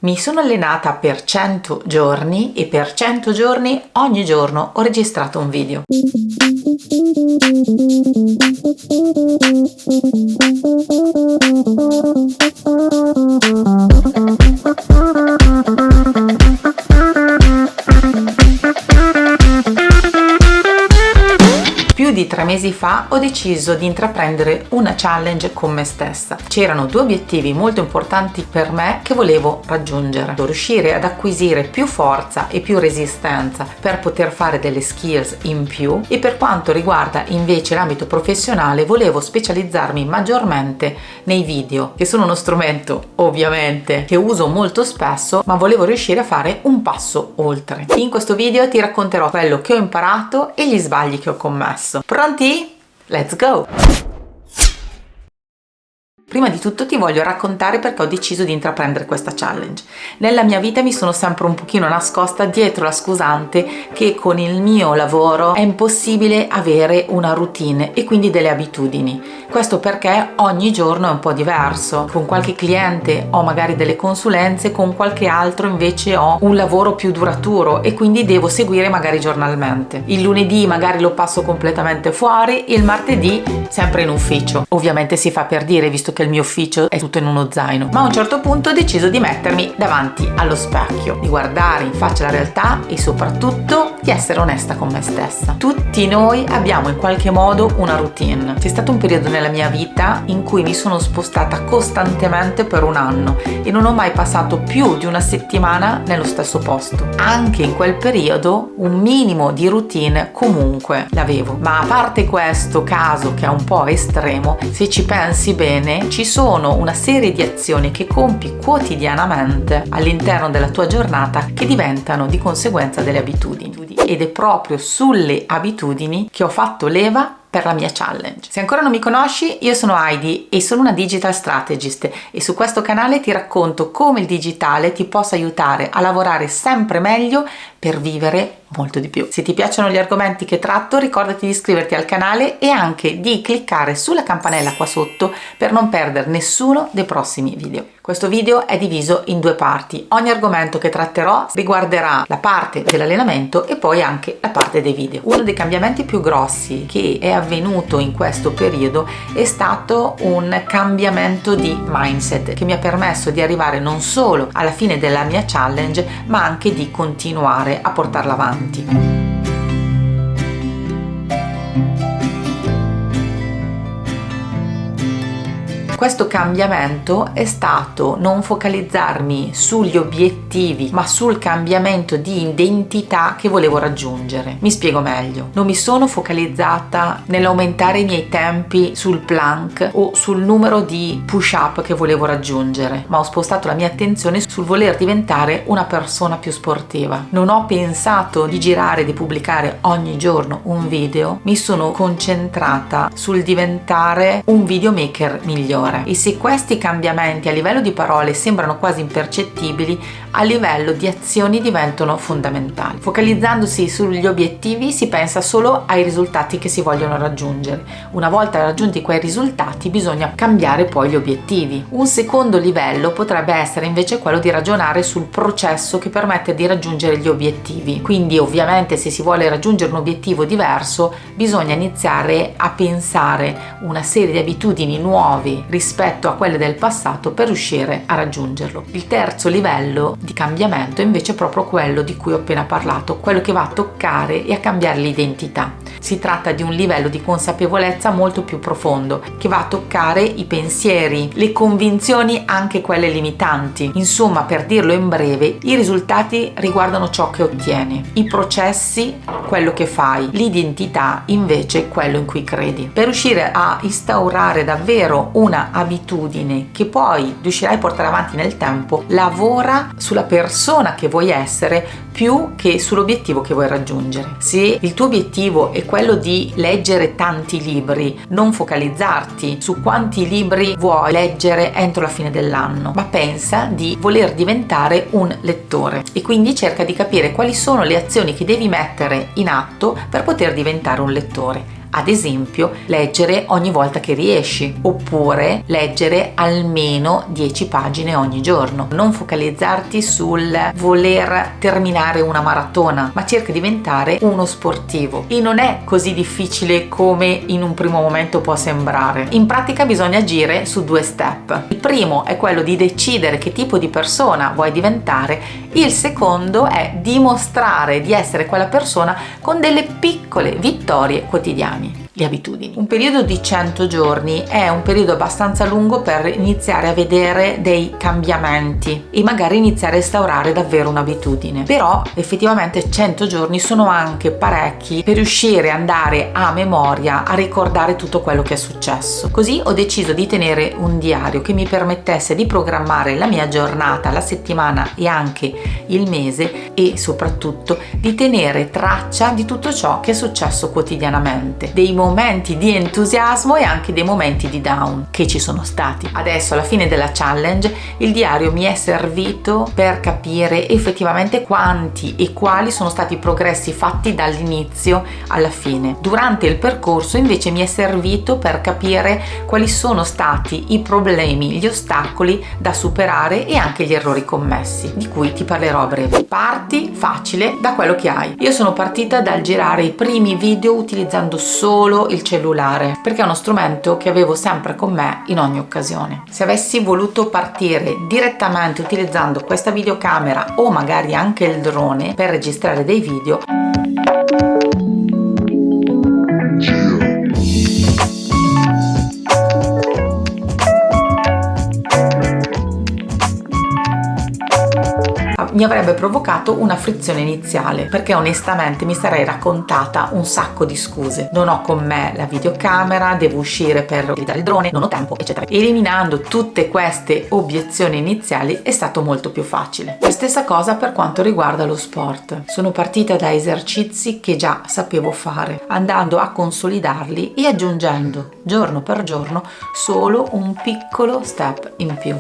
Mi sono allenata per 100 giorni e per 100 giorni ogni giorno ho registrato un video. Più di 3 mesi fa ho deciso di intraprendere una challenge con me stessa. C'erano 2 obiettivi molto importanti per me che volevo raggiungere: riuscire ad acquisire più forza e più resistenza per poter fare delle skills in più, e per quanto riguarda invece l'ambito professionale volevo specializzarmi maggiormente nei video, che sono uno strumento ovviamente che uso molto spesso, ma volevo riuscire a fare un passo oltre. In questo video ti racconterò quello che ho imparato e gli sbagli che ho commesso. Pronti? Let's go! Prima di tutto ti voglio raccontare perché ho deciso di intraprendere questa challenge. Nella mia vita mi sono sempre un pochino nascosta dietro la scusante che con il mio lavoro è impossibile avere una routine e quindi delle abitudini. Questo perché ogni giorno è un po' diverso. Con qualche cliente ho magari delle consulenze, con qualche altro invece ho un lavoro più duraturo e quindi devo seguire magari giornalmente. Il lunedì magari lo passo completamente fuori, il martedì sempre in ufficio. Ovviamente si fa per dire, visto che il mio ufficio è tutto in uno zaino, ma a un certo punto ho deciso di mettermi davanti allo specchio, di guardare in faccia la realtà e soprattutto di essere onesta con me stessa. Tutti noi abbiamo in qualche modo una routine. C'è stato un periodo nella mia vita in cui mi sono spostata costantemente per un anno e non ho mai passato più di una settimana nello stesso posto. Anche in quel periodo un minimo di routine comunque l'avevo, ma a parte questo caso che è un po' estremo, se ci pensi bene ci sono una serie di azioni che compi quotidianamente all'interno della tua giornata che diventano di conseguenza delle abitudini, ed è proprio sulle abitudini che ho fatto leva per la mia challenge. Se ancora non mi conosci, io sono Heidi e sono una digital strategist e su questo canale ti racconto come il digitale ti possa aiutare a lavorare sempre meglio per vivere molto di più. Se ti piacciono gli argomenti che tratto, ricordati di iscriverti al canale e anche di cliccare sulla campanella qua sotto per non perdere nessuno dei prossimi video. Questo video è diviso in 2 parti. Ogni argomento che tratterò riguarderà la parte dell'allenamento e poi anche la parte dei video. Uno dei cambiamenti più grossi che è avvenuto in questo periodo è stato un cambiamento di mindset che mi ha permesso di arrivare non solo alla fine della mia challenge, ma anche di continuare a portarla avanti. Questo cambiamento è stato non focalizzarmi sugli obiettivi, ma sul cambiamento di identità che volevo raggiungere. Mi spiego meglio. Non mi sono focalizzata nell'aumentare i miei tempi sul plank o sul numero di push-up che volevo raggiungere, ma ho spostato la mia attenzione sul voler diventare una persona più sportiva. Non ho pensato di girare e di pubblicare ogni giorno un video, mi sono concentrata sul diventare un videomaker migliore. E se questi cambiamenti a livello di parole sembrano quasi impercettibili, a livello di azioni diventano fondamentali. Focalizzandosi sugli obiettivi si pensa solo ai risultati che si vogliono raggiungere. Una volta raggiunti quei risultati bisogna cambiare poi gli obiettivi. Un secondo livello potrebbe essere invece quello di ragionare sul processo che permette di raggiungere gli obiettivi. Quindi ovviamente se si vuole raggiungere un obiettivo diverso bisogna iniziare a pensare una serie di abitudini nuove rispetto a quelle del passato per riuscire a raggiungerlo. Il terzo livello di cambiamento è invece proprio quello di cui ho appena parlato, quello che va a toccare e a cambiare l'identità. Si tratta di un livello di consapevolezza molto più profondo che va a toccare i pensieri, le convinzioni, anche quelle limitanti. Insomma, per dirlo in breve, i risultati riguardano ciò che ottieni, i processi quello che fai, l'identità invece quello in cui credi. Per riuscire a instaurare davvero una abitudine che poi riuscirai a portare avanti nel tempo, lavora sulla persona che vuoi essere più che sull'obiettivo che vuoi raggiungere. Se il tuo obiettivo è quello di leggere tanti libri, non focalizzarti su quanti libri vuoi leggere entro la fine dell'anno, ma pensa di voler diventare un lettore e quindi cerca di capire quali sono le azioni che devi mettere in atto per poter diventare un lettore. Ad esempio, leggere ogni volta che riesci, oppure leggere almeno 10 pagine ogni giorno. Non focalizzarti sul voler terminare una maratona, ma cerca di diventare uno sportivo. E non è così difficile come in un primo momento può sembrare. In pratica bisogna agire su 2 step. Il primo è quello di decidere che tipo di persona vuoi diventare, il secondo è dimostrare di essere quella persona con delle piccole vittorie quotidiane. Le abitudini. Un periodo di 100 giorni è un periodo abbastanza lungo per iniziare a vedere dei cambiamenti e magari iniziare a instaurare davvero un'abitudine. Però effettivamente 100 giorni sono anche parecchi per riuscire ad andare a memoria a ricordare tutto quello che è successo. Così ho deciso di tenere un diario che mi permettesse di programmare la mia giornata, la settimana e anche il mese, e soprattutto di tenere traccia di tutto ciò che è successo quotidianamente, dei momenti di entusiasmo e anche dei momenti di down che ci sono stati. Adesso, alla fine della challenge, il diario mi è servito per capire effettivamente quanti e quali sono stati i progressi fatti dall'inizio alla fine. Durante il percorso invece mi è servito per capire quali sono stati i problemi, gli ostacoli da superare e anche gli errori commessi, di cui ti parlerò a breve. Parti facile da quello che hai. Io sono partita dal girare i primi video utilizzando solo il cellulare, perché è uno strumento che avevo sempre con me in ogni occasione. Se avessi voluto partire direttamente utilizzando questa videocamera o magari anche il drone per registrare dei video, mi avrebbe provocato una frizione iniziale, perché onestamente mi sarei raccontata un sacco di scuse. Non ho con me la videocamera, devo uscire per utilizzare il drone, non ho tempo, eccetera. Eliminando tutte queste obiezioni iniziali è stato molto più facile. La stessa cosa per quanto riguarda lo sport. Sono partita da esercizi che già sapevo fare, andando a consolidarli e aggiungendo giorno per giorno solo un piccolo step in più.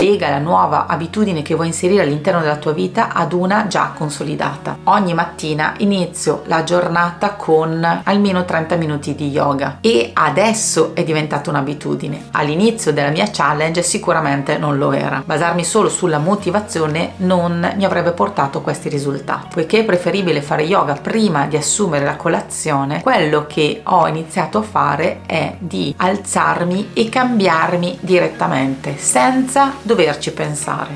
Lega la nuova abitudine che vuoi inserire all'interno della tua vita ad una già consolidata. Ogni mattina inizio la giornata con almeno 30 minuti di yoga e adesso è diventata un'abitudine. All'inizio della mia challenge sicuramente non lo era. Basarmi solo sulla motivazione non mi avrebbe portato a questi risultati. Poiché è preferibile fare yoga prima di assumere la colazione, quello che ho iniziato a fare è di alzarmi e cambiarmi direttamente, senza doverci pensare.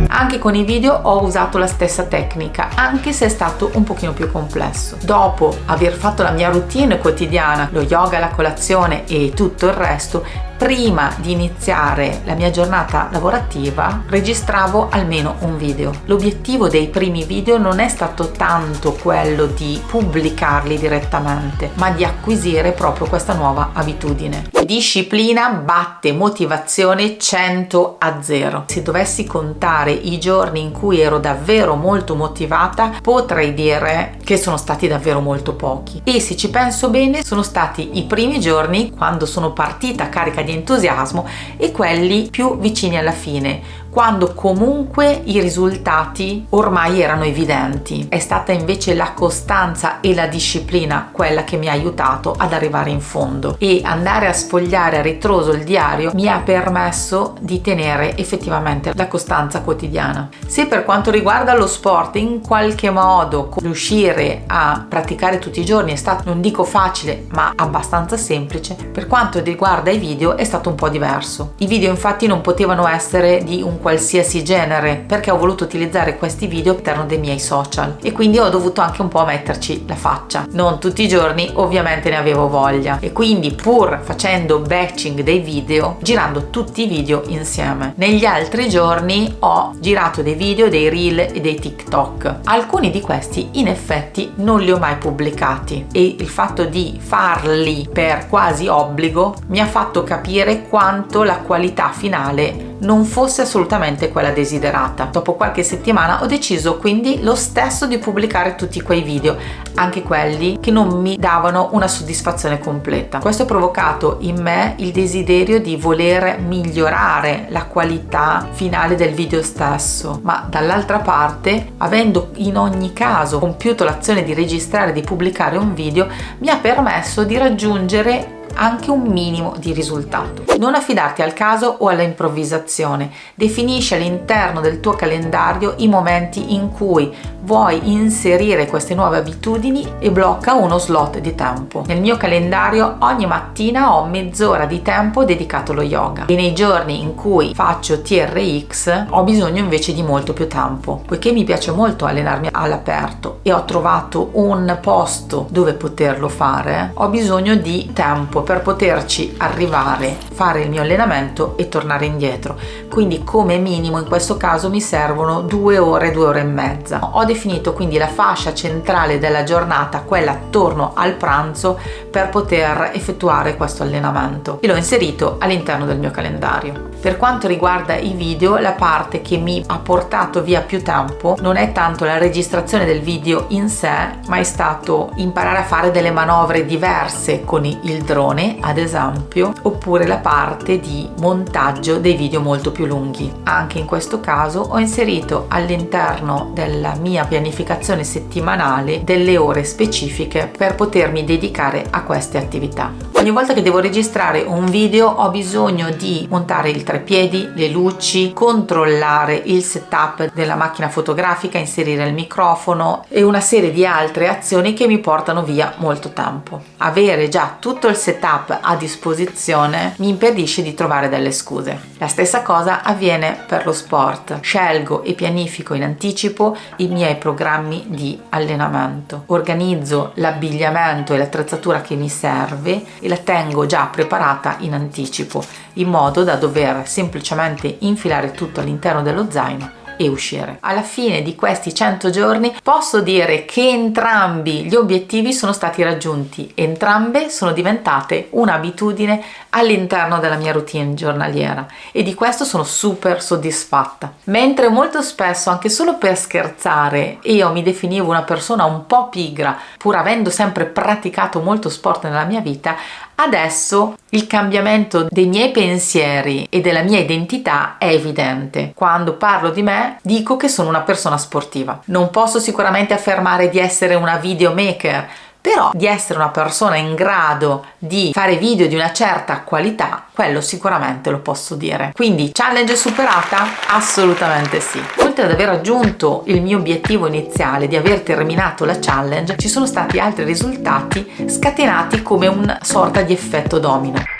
Anche con i video ho usato la stessa tecnica, anche se è stato un pochino più complesso. Dopo aver fatto la mia routine quotidiana, lo yoga, la colazione e tutto il resto, prima di iniziare la mia giornata lavorativa registravo almeno un video. L'obiettivo dei primi video non è stato tanto quello di pubblicarli direttamente, ma di acquisire proprio questa nuova abitudine. Disciplina batte motivazione 100-0. Se dovessi contare i giorni in cui ero davvero molto motivata, potrei dire che sono stati davvero molto pochi. E se ci penso bene, sono stati i primi giorni, quando sono partita carica di entusiasmo, e quelli più vicini alla fine, quando comunque i risultati ormai erano evidenti. È stata invece la costanza e la disciplina quella che mi ha aiutato ad arrivare in fondo, e andare a sfogliare a ritroso il diario mi ha permesso di tenere effettivamente la costanza quotidiana. Se per quanto riguarda lo sport in qualche modo riuscire a praticare tutti i giorni è stato, non dico facile, ma abbastanza semplice, per quanto riguarda i video è stato un po' diverso. I video infatti non potevano essere di un qualsiasi genere, perché ho voluto utilizzare questi video all'interno dei miei social e quindi ho dovuto anche un po' metterci la faccia. Non tutti i giorni ovviamente ne avevo voglia, e quindi pur facendo batching dei video, girando tutti i video insieme, negli altri giorni ho girato dei video, dei reel e dei TikTok. Alcuni di questi in effetti non li ho mai pubblicati, e il fatto di farli per quasi obbligo mi ha fatto capire quanto la qualità finale non fosse assolutamente quella desiderata. Dopo qualche settimana ho deciso quindi lo stesso di pubblicare tutti quei video, anche quelli che non mi davano una soddisfazione completa. Questo ha provocato in me il desiderio di voler migliorare la qualità finale del video stesso, ma dall'altra parte, avendo in ogni caso compiuto l'azione di registrare e di pubblicare un video, mi ha permesso di raggiungere anche un minimo di risultato. Non affidarti al caso o alla improvvisazione. Definisci all'interno del tuo calendario i momenti in cui vuoi inserire queste nuove abitudini e blocca uno slot di tempo. Nel mio calendario ogni mattina ho mezz'ora di tempo dedicato allo yoga e nei giorni in cui faccio TRX ho bisogno invece di molto più tempo, poiché mi piace molto allenarmi all'aperto e ho trovato un posto dove poterlo fare. Ho bisogno di tempo per poterci arrivare, fare il mio allenamento e tornare indietro, quindi come minimo in questo caso mi servono 2 ore, 2 ore e mezza. Ho definito quindi la fascia centrale della giornata, quella attorno al pranzo, per poter effettuare questo allenamento e l'ho inserito all'interno del mio calendario. Per quanto riguarda i video, la parte che mi ha portato via più tempo non è tanto la registrazione del video in sé, ma è stato imparare a fare delle manovre diverse con il drone, ad esempio, oppure la parte di montaggio dei video molto più lunghi. Anche in questo caso ho inserito all'interno della mia pianificazione settimanale delle ore specifiche per potermi dedicare a queste attività. Ogni volta che devo registrare un video ho bisogno di montare il treppiedi, le luci, controllare il setup della macchina fotografica, inserire il microfono e una serie di altre azioni che mi portano via molto tempo. Avere già tutto il setup a disposizione mi impedisce di trovare delle scuse. La stessa cosa avviene per lo sport. Scelgo e pianifico in anticipo i miei programmi di allenamento. Organizzo l'abbigliamento e l'attrezzatura che mi serve e la tengo già preparata in anticipo, in modo da dover semplicemente infilare tutto all'interno dello zaino e uscire. Alla fine di questi 100 giorni posso dire che entrambi gli obiettivi sono stati raggiunti, entrambe sono diventate un'abitudine all'interno della mia routine giornaliera e di questo sono super soddisfatta. Mentre molto spesso, anche solo per scherzare, io mi definivo una persona un po' pigra, pur avendo sempre praticato molto sport nella mia vita, adesso il cambiamento dei miei pensieri e della mia identità è evidente. Quando parlo di me dico che sono una persona sportiva. Non posso sicuramente affermare di essere una videomaker, però di essere una persona in grado di fare video di una certa qualità, quello sicuramente lo posso dire. Quindi challenge superata? Assolutamente sì. Oltre ad aver raggiunto il mio obiettivo iniziale di aver terminato la challenge, ci sono stati altri risultati scatenati come una sorta di effetto domino.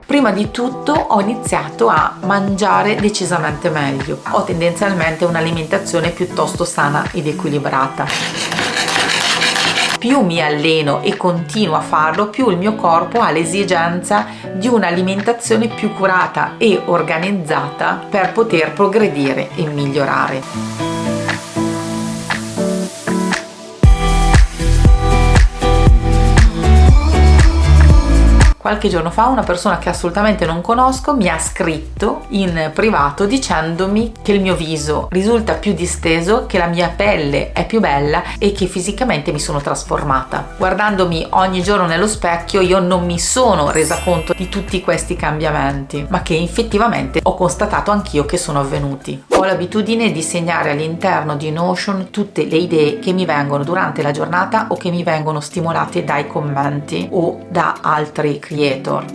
Prima di tutto ho iniziato a mangiare decisamente meglio. Ho tendenzialmente un'alimentazione piuttosto sana ed equilibrata. Più mi alleno e continuo a farlo, più il mio corpo ha l'esigenza di un'alimentazione più curata e organizzata per poter progredire e migliorare. Qualche giorno fa una persona che assolutamente non conosco mi ha scritto in privato dicendomi che il mio viso risulta più disteso, che la mia pelle è più bella e che fisicamente mi sono trasformata. Guardandomi ogni giorno nello specchio io non mi sono resa conto di tutti questi cambiamenti, ma che effettivamente ho constatato anch'io che sono avvenuti. Ho l'abitudine di segnare all'interno di Notion tutte le idee che mi vengono durante la giornata o che mi vengono stimolate dai commenti o da altri creator.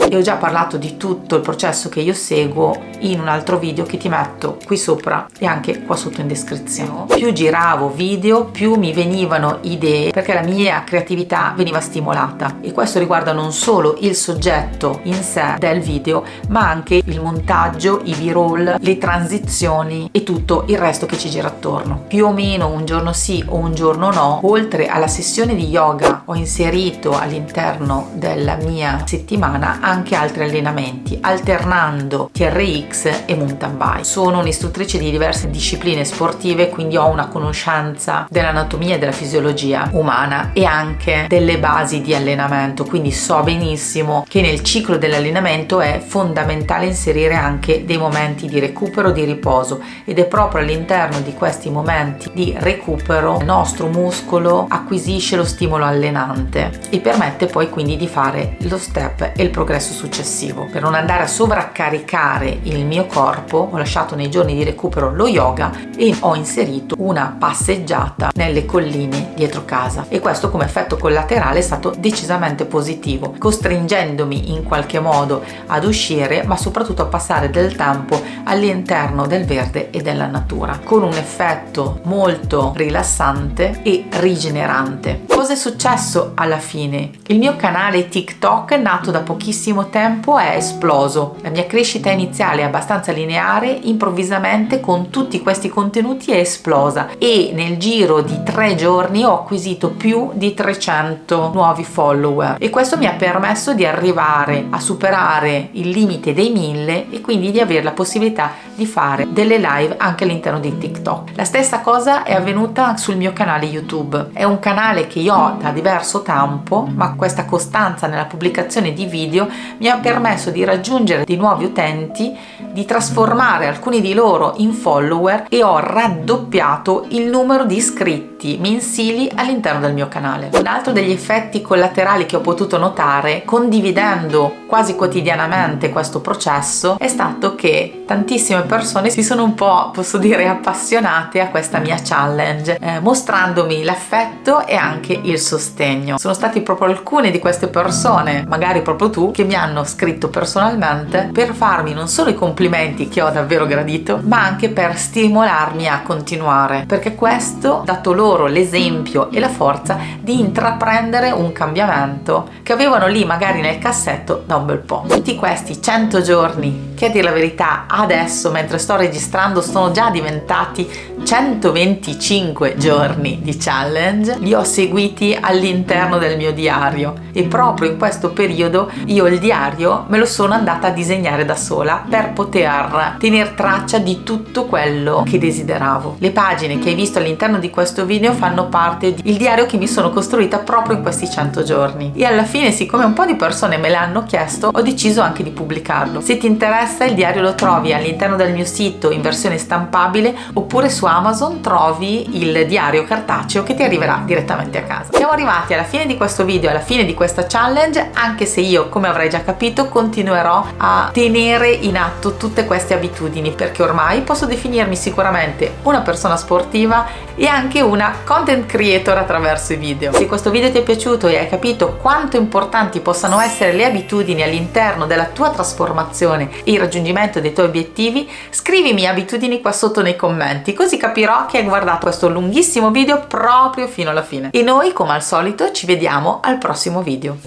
E ho già parlato di tutto il processo che io seguo in un altro video che ti metto qui sopra e anche qua sotto in descrizione. Più giravo video, più mi venivano idee, perché la mia creatività veniva stimolata, e questo riguarda non solo il soggetto in sé del video, ma anche il montaggio, i b-roll, le transizioni e tutto il resto che ci gira attorno. Più o meno un giorno sì o un giorno no, oltre alla sessione di yoga ho inserito all'interno della mia settimana settimana anche altri allenamenti, alternando TRX e mountain bike. Sono un'istruttrice di diverse discipline sportive, quindi ho una conoscenza dell'anatomia e della fisiologia umana e anche delle basi di allenamento, quindi so benissimo che nel ciclo dell'allenamento è fondamentale inserire anche dei momenti di recupero, di riposo, ed è proprio all'interno di questi momenti di recupero il nostro muscolo acquisisce lo stimolo allenante e permette poi quindi di fare lo step e il progresso successivo. Per non andare a sovraccaricare il mio corpo ho lasciato nei giorni di recupero lo yoga e ho inserito una passeggiata nelle colline dietro casa, e questo come effetto collaterale è stato decisamente positivo, costringendomi in qualche modo ad uscire, ma soprattutto a passare del tempo all'interno del verde e della natura, con un effetto molto rilassante e rigenerante. Cosa è successo alla fine? Il mio canale TikTok, nato da pochissimo tempo, è esploso. La mia crescita iniziale abbastanza lineare, improvvisamente con tutti questi contenuti è esplosa, e nel giro di 3 giorni ho acquisito più di 300 nuovi follower, e questo mi ha permesso di arrivare a superare il limite dei 1000 e quindi di avere la possibilità di fare delle live anche all'interno di TikTok. La stessa cosa è avvenuta sul mio canale YouTube. È un canale che io ho da diverso tempo, ma questa costanza nella pubblicazione di video mi ha permesso di raggiungere dei nuovi utenti, di trasformare alcuni di loro in follower, e ho raddoppiato il numero di iscritti mensili all'interno del mio canale. Un altro degli effetti collaterali che ho potuto notare condividendo quasi quotidianamente questo processo è stato che tantissime persone si sono un po', posso dire, appassionate a questa mia challenge, mostrandomi l'affetto e anche il sostegno. Sono stati proprio alcune di queste persone, magari proprio tu, che mi hanno scritto personalmente per farmi non solo i complimenti, che ho davvero gradito, ma anche per stimolarmi a continuare, perché questo ha dato loro l'esempio e la forza di intraprendere un cambiamento che avevano lì magari nel cassetto da un bel po'. Tutti questi 100 giorni, che a dire la verità adesso mentre sto registrando sono già diventati 125 giorni di challenge, li ho seguiti all'interno del mio diario, e proprio in questo periodo io il diario me lo sono andata a disegnare da sola per poter tenere traccia di tutto quello che desideravo. Le pagine che hai visto all'interno di questo video fanno parte del diario che mi sono costruita proprio in questi 100 giorni, e alla fine, siccome un po' di persone me l'hanno chiesto, ho deciso anche di pubblicarlo. Se ti interessa, il diario lo trovi all'interno del mio sito in versione stampabile, oppure su Amazon trovi il diario cartaceo che ti arriverà direttamente a casa. Siamo arrivati alla fine di questo video, alla fine di questa challenge, anche se io, come avrai già capito, continuerò a tenere in atto tutte queste abitudini, perché ormai posso definirmi sicuramente una persona sportiva e anche una content creator attraverso i video. Se questo video ti è piaciuto e hai capito quanto importanti possano essere le abitudini all'interno della tua trasformazione e il raggiungimento dei tuoi obiettivi, scrivimi abitudini qua sotto nei commenti, così capirò che hai guardato questo lunghissimo video proprio fino alla fine. E noi, come al solito, ci vediamo al prossimo video.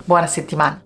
Buona settimana!